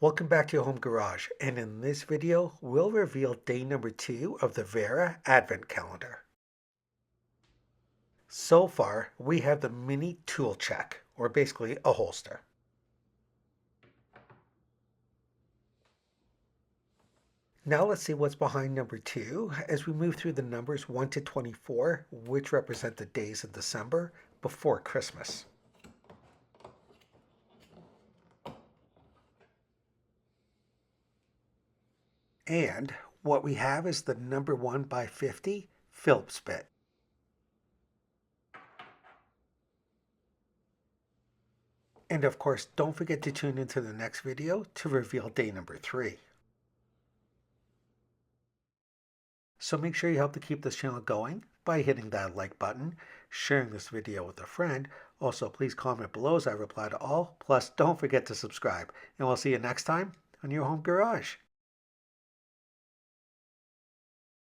Welcome back to your home garage, and in this video we'll reveal day number 2 of the Wera advent calendar. So far we have the mini tool check, or basically a holster. Now let's see what's behind number 2 as we move through the numbers 1 to 24, which represent the days of December before Christmas. And what we have is the number 1 by 50 Phillips bit. And of course, don't forget to tune into the next video to reveal day number 3. So make sure you help to keep this channel going by hitting that like button, sharing this video with a friend. Also, please comment below as I reply to all. Plus, don't forget to subscribe. And we'll see you next time on your home garage.